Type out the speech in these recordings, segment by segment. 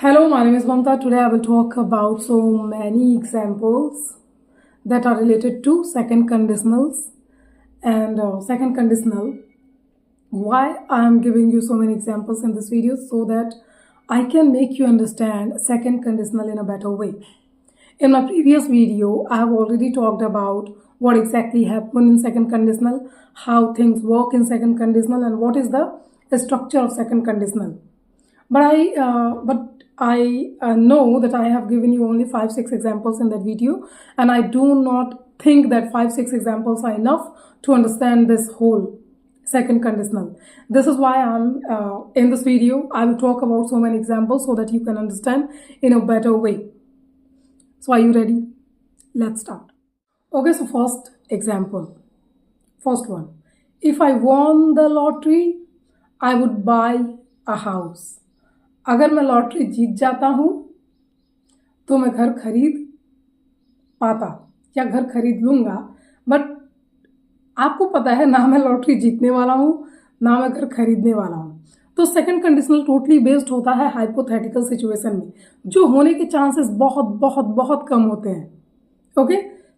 Hello, my name is Mamta. Today I will talk about so many examples that are related to second conditionals and second conditional. Why I am giving you so many examples in this video so that I can make you understand second conditional in a better way. In my previous video, I have already talked about what exactly happened in second conditional, how things work in second conditional, and what is the structure of second conditional. But I know that I have given you only 5-6 examples in that video, and I do not think that 5-6 examples are enough to understand this whole second conditional. This is why I'm in this video. I will talk about so many examples so that you can understand in a better way. So are you ready? Let's start. Okay, so first example. First one. If I won the lottery, I would buy a house. अगर मैं lottery जीत जाता हूँ तो मैं घर खरीद पाता या घर खरीद लूँगा, बट आपको पता है ना मैं लॉटरी जीतने वाला हूँ ना मैं घर खरीदने वाला हूँ. तो सेकंड कंडीशनल टोटली बेस्ड होता है हाइपोथेटिकल सिचुएशन में, जो होने के चांसेस बहुत बहुत बहुत कम होते हैं. ओके,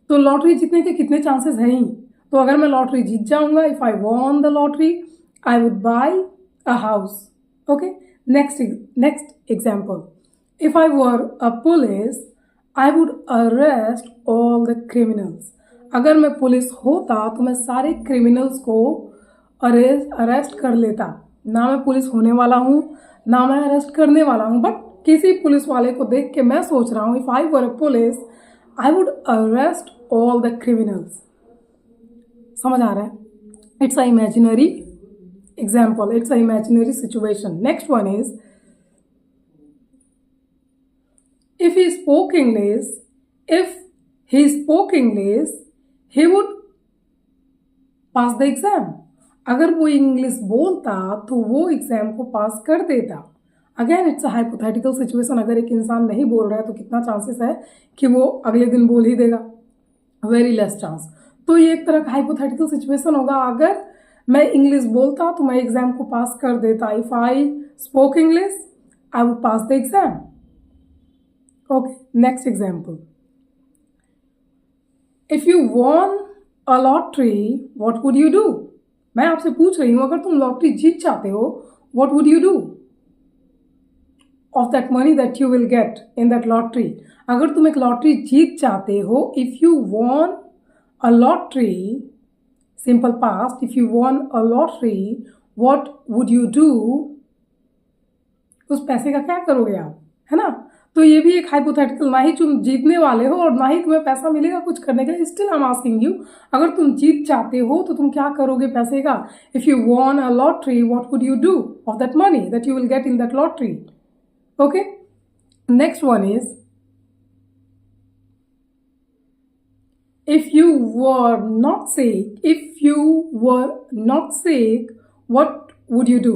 तो लॉटरी जीतने के कितने चांसेस हैं ही. तो अगर मैं लॉटरी जीत जाऊँगा, if I won the lottery I would buy a house. Okay, next example. If I were a police, I would arrest all the criminals. अगर मैं पुलिस होता तो मैं सारे क्रिमिनल्स को अरेस्ट कर लेता. ना मैं पुलिस होने वाला हूँ ना मैं अरेस्ट करने वाला हूँ, बट किसी पुलिस वाले को देख के मैं सोच रहा हूँ, if I were a police I would arrest all the criminals. समझ आ रहा है? It's a imaginary example, it's an imaginary situation. Next one is, if he spoke English, he would pass the exam. अगर वो English बोलता तो वो exam को पास कर देता. Again it's a hypothetical situation. अगर एक इंसान नहीं बोल रहा है तो कितना चांसेस है कि वो अगले दिन बोल ही देगा? Very less chance. तो ये एक तरह का हाइपोथेटिकल सिचुएशन होगा. अगर मैं इंग्लिश बोलता तो मैं एग्जाम को पास कर देता. If I spoke English I would pass the exam. Okay, next example. If you von a lottery what would you do. मैं आपसे पूछ रही हूं, अगर तुम लॉटरी जीत जाते हो what would you do of that money that you will get in that lottery. अगर तुम एक लॉटरी जीत जाते हो, if you von a lottery, simple past, if you won a lottery, what would you do? उस पैसे का क्या करोगे आप, है ना? तो ये भी एक हाइपोथेटिकल, ना ही तुम जीतने वाले हो और ना ही तुम्हें पैसा मिलेगा कुछ करने के लिए. Still I am asking you, अगर तुम जीत जाते हो तो तुम क्या करोगे पैसे का? If you von a lottery what would you do of that money that you will get in that lottery. Okay, next one is, if you were not sick, what would you do?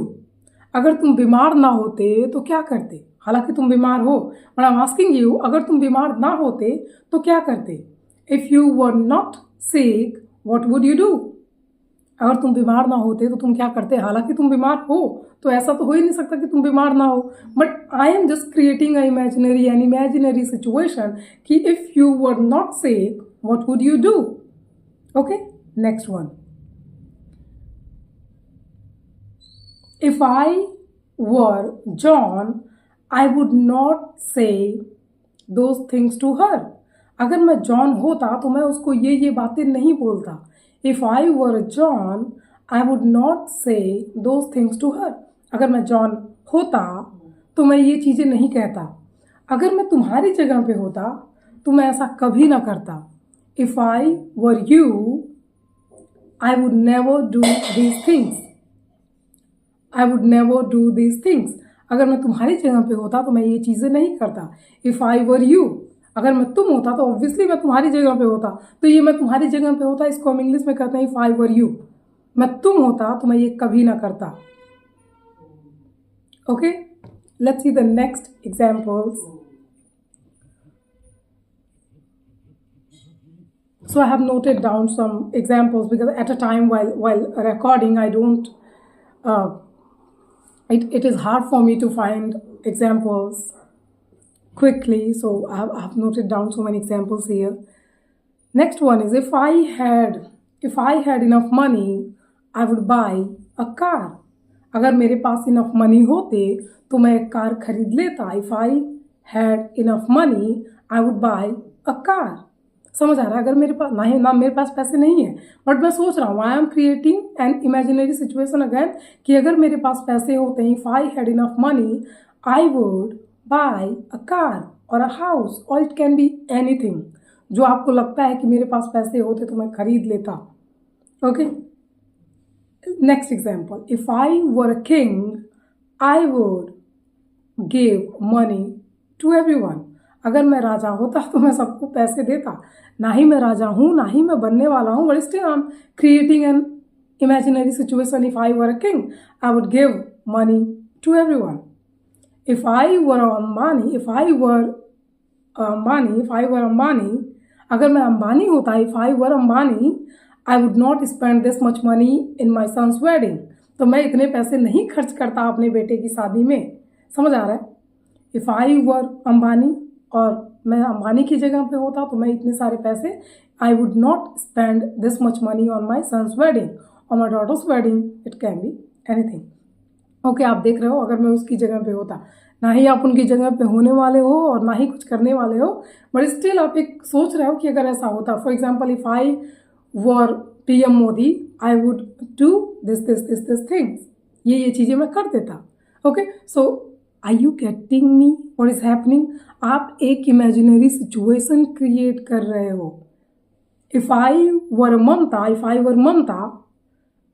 अगर तुम बीमार ना होते तो क्या करते? हालांकि तुम बीमार हो, but I'm asking you, अगर तुम बीमार ना होते तो क्या करते? If you were not sick, what would you do? अगर तुम बीमार ना होते तो तुम क्या करते? हालांकि तुम बीमार हो, तो ऐसा तो हो ही नहीं सकता कि तुम बीमार ना हो. But I am just creating an imaginary situation कि if you were not sick what would you do? Okay, next one. If I were John, I would not say those things to her. अगर मैं John होता तो मैं उसको ये बातें नहीं बोलता. If I were John, I would not say those things to her. अगर मैं जॉन होता तो मैं ये चीज़ें नहीं कहता. अगर मैं तुम्हारी जगह पे होता तो मैं ऐसा कभी ना करता. If I were you, I would never do these things. अगर मैं तुम्हारी जगह पे होता तो मैं ये चीज़ें नहीं करता. If I were you, अगर मैं तुम होता तो ऑब्वियसली मैं तुम्हारी जगह पे होता. तो ये मैं तुम्हारी जगह पे होता, इसको हम इंग्लिश में कहते हैं if I were you. मैं तुम होता तो मैं ये कभी ना करता. Okay, let's see the next examples. So I have noted down some examples because at a time while recording I don't it is hard for me to find examples quickly. So I've noted down so many examples here. Next one is if I had enough money, I would buy a car. अगर मेरे पास enough money होते तो मैं एक car खरीद लेता. If I had enough money, I would buy a car. समझ आ रहा है? अगर मेरे पास ना मेरे पास पैसे नहीं है, बट मैं सोच रहा हूँ, आई am creating an imaginary situation again, कि अगर मेरे पास पैसे होते हैं, if I had enough money, I would buy a car और अ हाउस, और इट कैन बी एनीथिंग. जो आपको लगता है कि मेरे पास पैसे होते तो मैं खरीद लेता. Okay, next example, if I were a king, I would give money to everyone. अगर मैं राजा होता तो मैं सबको पैसे देता. ना ही मैं राजा हूँ, ना ही मैं बनने वाला हूँ, but still I am creating an imaginary situation. If I were a king, I would give money to everyone. If I were Ambani, अगर मैं अंबानी होता, if I were Ambani, I would not spend this much money in my son's wedding. तो मैं इतने पैसे नहीं खर्च करता अपने बेटे की शादी में. समझ आ रहा है? इफ आई वर अंबानी, और मैं अंबानी की जगह पे होता तो मैं इतने सारे पैसे, I would not spend this much money on my son's wedding और my daughter's wedding. It can be anything. Okay, आप देख रहे हो, अगर मैं उसकी जगह पे होता, ना ही आप उनकी जगह पे होने वाले हो और ना ही कुछ करने वाले हो, बट स्टिल आप एक सोच रहे हो कि अगर ऐसा होता. For example, if I were PM Modi, I would do this things. ये चीज़ें मैं कर देता. Okay, so are you getting me what is happening? आप एक इमेजिनरी सिचुएशन क्रिएट कर रहे हो. If I were Mamata,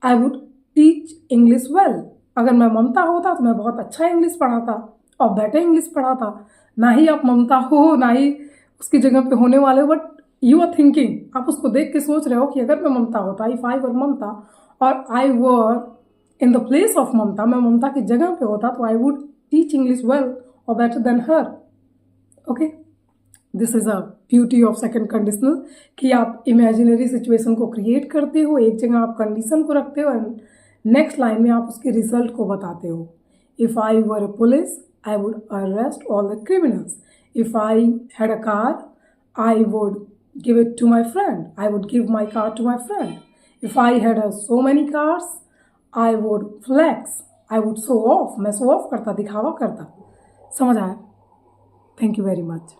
I would teach English well. अगर मैं ममता होता तो मैं बहुत अच्छा इंग्लिश पढ़ाता और बेटर इंग्लिश पढ़ाता. ना ही आप ममता हो, ना ही उसकी जगह पे होने वाले हो, बट यू आर थिंकिंग, आप उसको देख के सोच रहे हो कि अगर मैं ममता होता, इफ आई वर ममता, और I were in the place of Mamata, मैं ममता की जगह पे होता, तो I would teach English well और better than her. Okay, this is a beauty of second conditional, कि आप इमेजिनरी सिचुएशन को क्रिएट करते हो, एक जगह आप कंडीशन को रखते हो एंड नेक्स्ट लाइन में आप उसके रिजल्ट को बताते हो. If I were a police, I would arrest all the criminals. If I had a car, I would give it to my friend. I would give my car to my friend. If I had so many cars, I would flex. I would show off. मैं show off करता, दिखावा करता. समझ आया? Thank you very much.